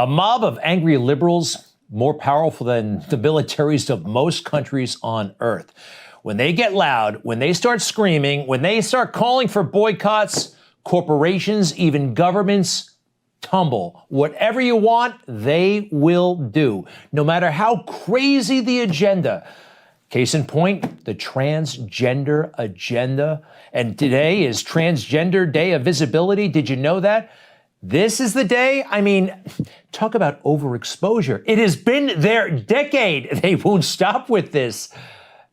A mob of angry liberals, more powerful than the militaries of most countries on earth. When they get loud, when they start screaming, when they start calling for boycotts, corporations, even governments, tumble. Whatever you want, they will do, no matter how crazy the agenda. Case in point, the transgender agenda. And today is Transgender Day of Visibility. Did you know that? This is the day. I mean, talk about overexposure. It has been their decade. They won't stop with this.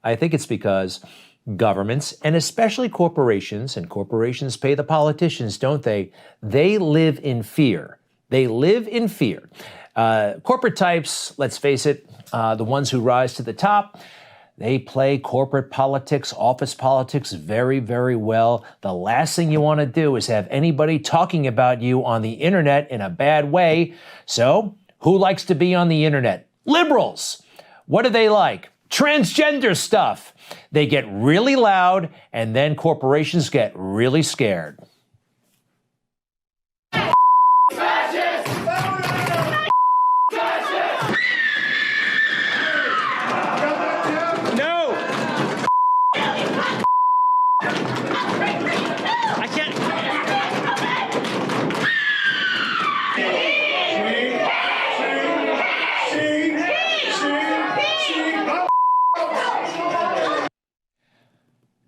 I think it's because governments, and especially corporations, and corporations pay the politicians, don't they? They live in fear. They live in fear. Corporate types, let's face it, the ones who rise to the top, they play corporate politics, office politics very, very well. The last thing you want to do is have anybody talking about you on the internet in a bad way. So, who likes to be on the internet? Liberals. What do they like? Transgender stuff. They get really loud, and then corporations get really scared.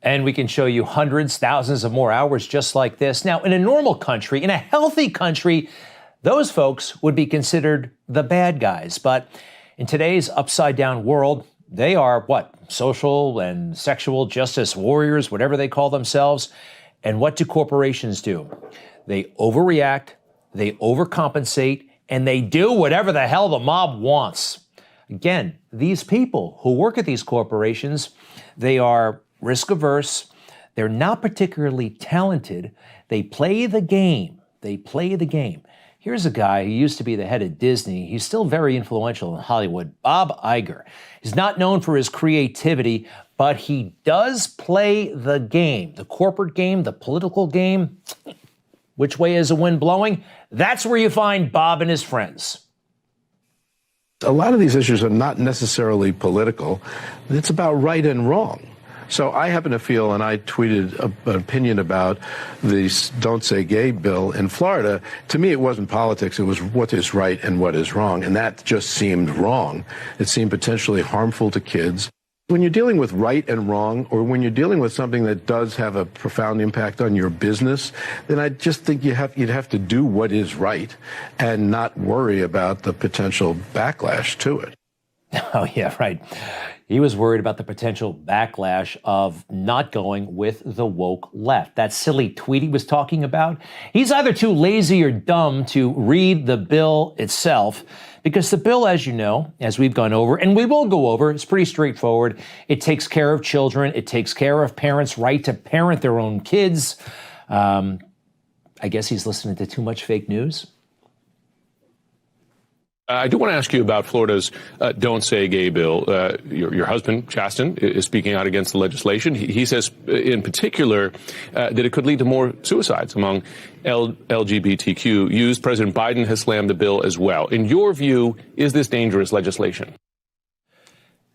And we can show you hundreds, thousands of more hours just like this. Now, in a normal country, in a healthy country, those folks would be considered the bad guys. But in today's upside-down world, they are what? Social and sexual justice warriors, whatever they call themselves. And what do corporations do? They overreact, they overcompensate, and they do whatever the hell the mob wants. Again, these people who work at these corporations, they are risk averse. They're not particularly talented. They play the game. They play the game. Here's a guy who used to be the head of Disney. He's still very influential in Hollywood, Bob Iger. He's not known for his creativity, but he does play the game, the corporate game, the political game. Which way is the wind blowing? That's where you find Bob and his friends. A lot of these issues are not necessarily political. It's about right and wrong. So I happen to feel, and I tweeted an opinion about the Don't Say Gay bill in Florida. To me, it wasn't politics. It was what is right and what is wrong. And that just seemed wrong. It seemed potentially harmful to kids. When you're dealing with right and wrong, or when you're dealing with something that does have a profound impact on your business, then I just think you'd have to do what is right and not worry about the potential backlash to it. Oh, yeah, right. He was worried about the potential backlash of not going with the woke left. That silly tweet he was talking about, he's either too lazy or dumb to read the bill itself, because the bill, as you know, as we've gone over, and we will go over, is pretty straightforward. It takes care of children. It takes care of parents' right to parent their own kids. I guess he's listening to too much fake news. I do want to ask you about Florida's Don't Say Gay bill. Your husband, Chasten, is speaking out against the legislation. He says, in particular, that it could lead to more suicides among LGBTQ youth. President Biden has slammed the bill as well. In your view, is this dangerous legislation?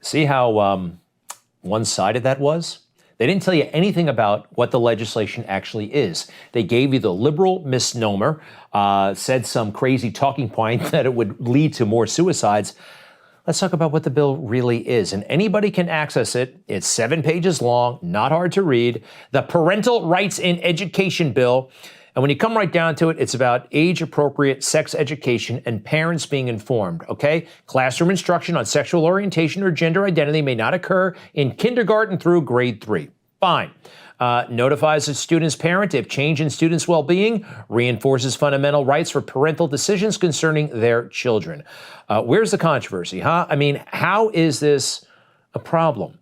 See how one-sided that was? They didn't tell you anything about what the legislation actually is. They gave you the liberal misnomer, said some crazy talking point that it would lead to more suicides. Let's talk about what the bill really is. And anybody can access it. It's 7 pages long, not hard to read. The Parental Rights in Education bill. And when you come right down to it, it's about age-appropriate sex education and parents being informed, okay? Classroom instruction on sexual orientation or gender identity may not occur in kindergarten through grade 3. Fine. Notifies a student's parent if change in students' well-being, reinforces fundamental rights for parental decisions concerning their children. Where's the controversy, huh? I mean, how is this a problem?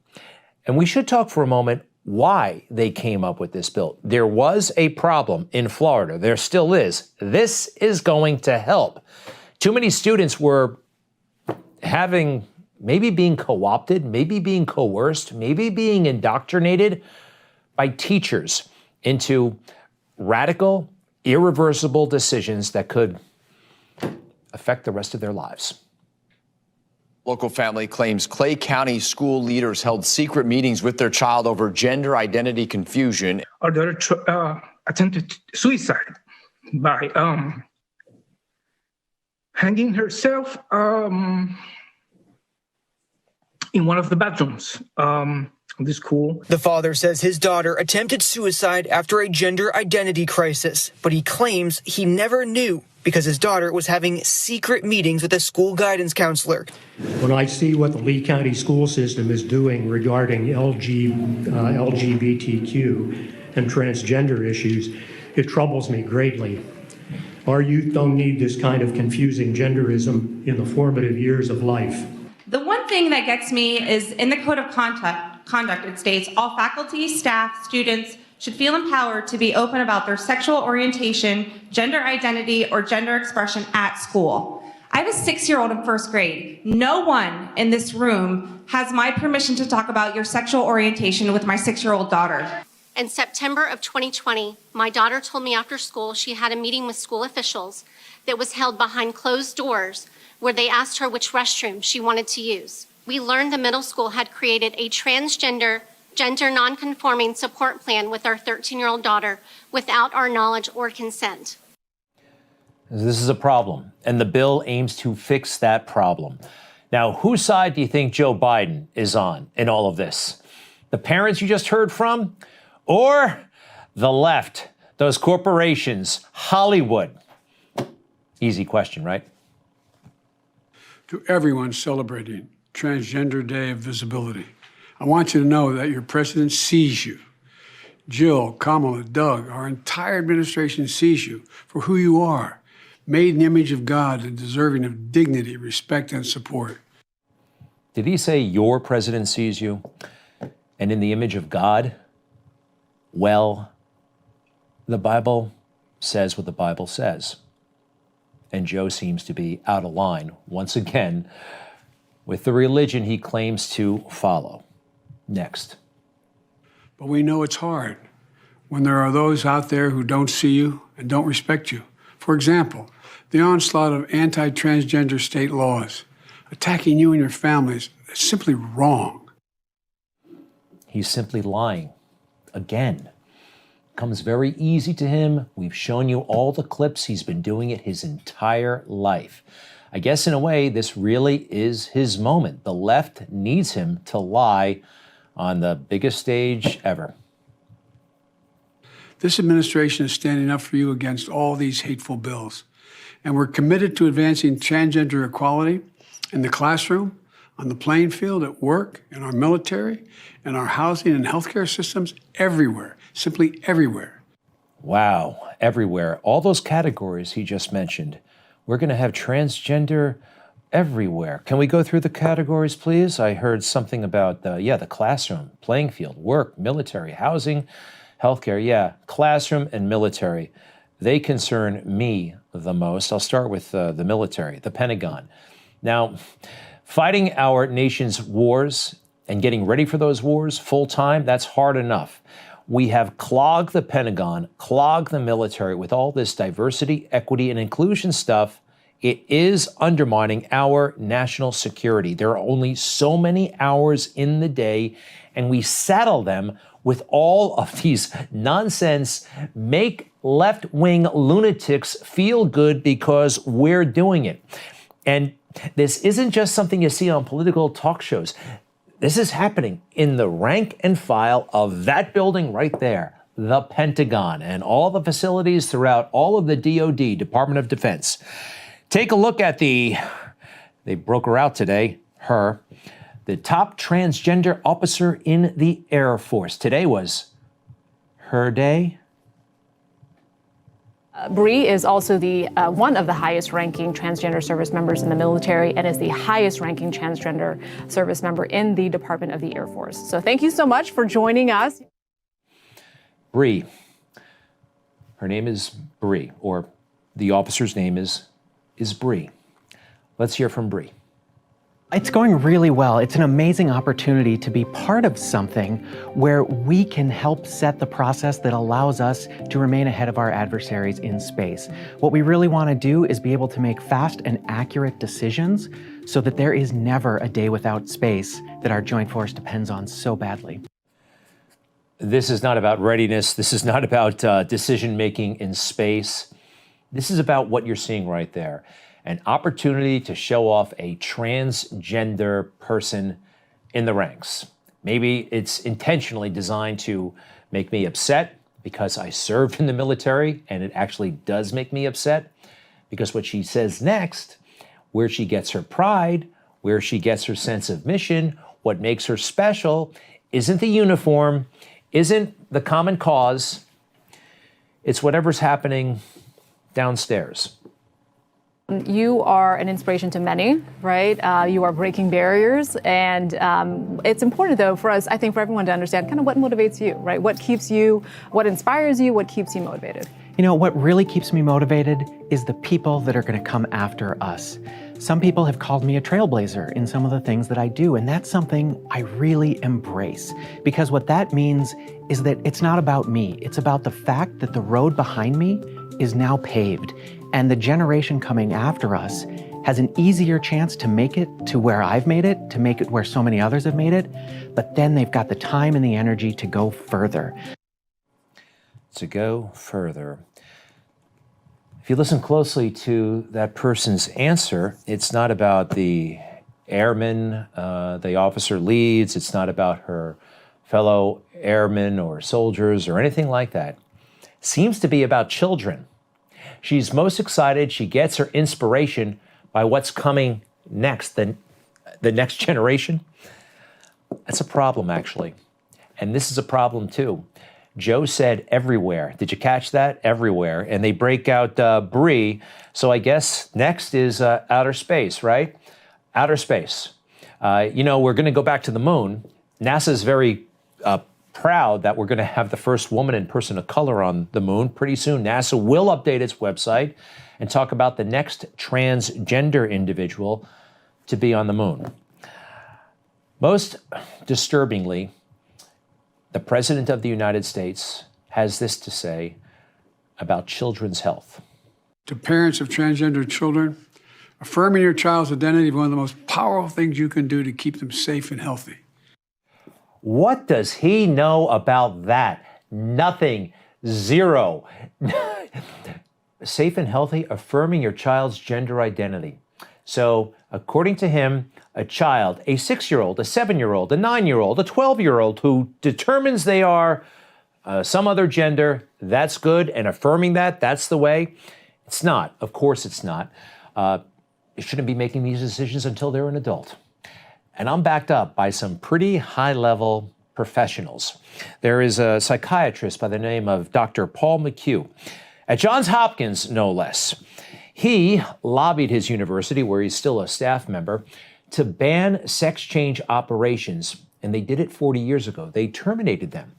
And we should talk for a moment why they came up with this bill. There was a problem in Florida. There still is. This is going to help. Too many students were maybe being co-opted, maybe being coerced, maybe being indoctrinated by teachers into radical, irreversible decisions that could affect the rest of their lives. Local family claims Clay County school leaders held secret meetings with their child over gender identity confusion. Our daughter attempted suicide by hanging herself in one of the bathrooms of the school. The father says his daughter attempted suicide after a gender identity crisis, but he claims he never knew because his daughter was having secret meetings with a school guidance counselor. When I see what the Lee County school system is doing regarding LGBTQ and transgender issues, it troubles me greatly. Our youth don't need this kind of confusing genderism in the formative years of life. The one thing that gets me is in the code of conduct, it states all faculty, staff, students should feel empowered to be open about their sexual orientation, gender identity, or gender expression at school. I have a 6-year-old in first grade. No one in this room has my permission to talk about your sexual orientation with my 6-year-old daughter. In September of 2020, my daughter told me after school she had a meeting with school officials that was held behind closed doors where they asked her which restroom she wanted to use. We learned the middle school had created a transgender, gender nonconforming support plan with our 13-year-old daughter without our knowledge or consent. This is a problem, and the bill aims to fix that problem. Now, whose side do you think Joe Biden is on in all of this? The parents you just heard from? Or the left, those corporations, Hollywood? Easy question, right? To everyone celebrating Transgender Day of Visibility, I want you to know that your president sees you. Jill, Kamala, Doug, our entire administration sees you for who you are, made in the image of God and deserving of dignity, respect, and support. Did he say your president sees you and in the image of God? Well, the Bible says what the Bible says. And Joe seems to be out of line, once again, with the religion he claims to follow. Next. But we know it's hard when there are those out there who don't see you and don't respect you. For example, the onslaught of anti-transgender state laws attacking you and your families is simply wrong. He's simply lying. Again. Comes very easy to him. We've shown you all the clips. He's been doing it his entire life. I guess in a way, this really is his moment. The left needs him to lie on the biggest stage ever. This administration is standing up for you against all these hateful bills. And we're committed to advancing transgender equality in the classroom, on the playing field, at work, in our military, in our housing and healthcare systems, everywhere, simply everywhere. Wow, everywhere. All those categories he just mentioned. We're going to have transgender everywhere. Can we go through the categories, please? I heard something about, the classroom, playing field, work, military, housing, healthcare. Yeah, classroom and military. They concern me the most. I'll start with the military, the Pentagon. Now, fighting our nation's wars and getting ready for those wars full time, that's hard enough. We have clogged the Pentagon, clogged the military with all this diversity, equity, and inclusion stuff. It is undermining our national security. There are only so many hours in the day, and we saddle them with all of these nonsense, make left-wing lunatics feel good because we're doing it. And this isn't just something you see on political talk shows. This is happening in the rank and file of that building right there, the Pentagon, and all the facilities throughout all of the DoD, Department of Defense. Take a look at they broke her out today, the top transgender officer in the Air Force. Today was her day. Bree is also the one of the highest-ranking transgender service members in the military and is the highest-ranking transgender service member in the Department of the Air Force. So thank you so much for joining us. Bree. Her name is Bree, or the officer's name is Bree. Let's hear from Bree. It's going really well. It's an amazing opportunity to be part of something where we can help set the process that allows us to remain ahead of our adversaries in space. What we really want to do is be able to make fast and accurate decisions so that there is never a day without space that our joint force depends on so badly. This is not about readiness. This is not about decision-making in space. This is about what you're seeing right there. An opportunity to show off a transgender person in the ranks. Maybe it's intentionally designed to make me upset because I served in the military, and it actually does make me upset because what she says next, where she gets her pride, where she gets her sense of mission, what makes her special, isn't the uniform, isn't the common cause, it's whatever's happening downstairs. You are an inspiration to many, right? You are breaking barriers, and it's important, though, for us, I think, for everyone to understand kind of what motivates you, right? What keeps you, what inspires you, what keeps you motivated? You know, what really keeps me motivated is the people that are going to come after us. Some people have called me a trailblazer in some of the things that I do, and that's something I really embrace, because what that means is that it's not about me. It's about the fact that the road behind me is now paved, and the generation coming after us has an easier chance to make it to where I've made it, to make it where so many others have made it, but then they've got the time and the energy to go further. To go further. If you listen closely to that person's answer, it's not about the airman, the officer leads, it's not about her fellow airmen or soldiers or anything like that. Seems to be about children. She's most excited. She gets her inspiration by what's coming next, the next generation. That's a problem, actually. And this is a problem, too. Joe said everywhere. Did you catch that? Everywhere. And they break out Bree. So I guess next is outer space, right? Outer space. You know, we're going to go back to the moon. NASA's very proud that we're going to have the first woman and person of color on the moon. Pretty soon, NASA will update its website and talk about the next transgender individual to be on the moon. Most disturbingly, the President of the United States has this to say about children's health. To parents of transgender children, affirming your child's identity is one of the most powerful things you can do to keep them safe and healthy. What does he know about that? Nothing. Zero. Safe and healthy, affirming your child's gender identity. So, according to him, a child, a 6-year-old, a 7-year-old, a 9-year-old, a 12-year-old who determines they are some other gender, that's good, and affirming that, that's the way. It's not. Of course it's not. You shouldn't be making these decisions until they're an adult. And I'm backed up by some pretty high-level professionals. There is a psychiatrist by the name of Dr. Paul McHugh, at Johns Hopkins, no less. He lobbied his university, where he's still a staff member, to ban sex change operations, and they did it 40 years ago. They terminated them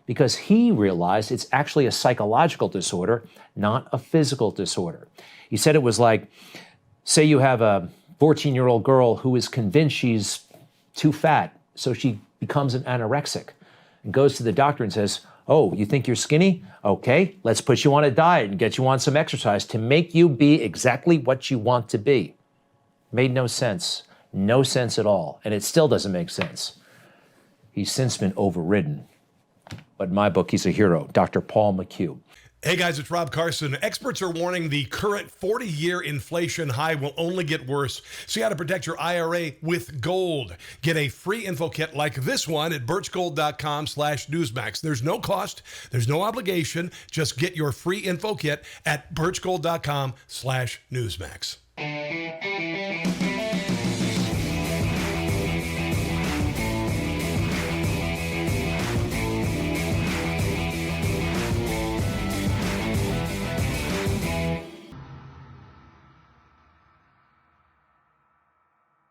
because he realized it's actually a psychological disorder, not a physical disorder. He said it was like, say you have a 14-year-old girl who is convinced she's too fat, so she becomes an anorexic and goes to the doctor and says, oh, you think you're skinny? Okay, let's put you on a diet and get you on some exercise to make you be exactly what you want to be. Made no sense. No sense at all. And it still doesn't make sense. He's since been overridden. But in my book, he's a hero, Dr. Paul McHugh. Hey guys, it's Rob Carson. Experts are warning the current 40-year inflation high will only get worse. See how to protect your IRA with gold. Get a free info kit like this one at birchgold.com/Newsmax. There's no cost. There's no obligation. Just get your free info kit at birchgold.com/Newsmax.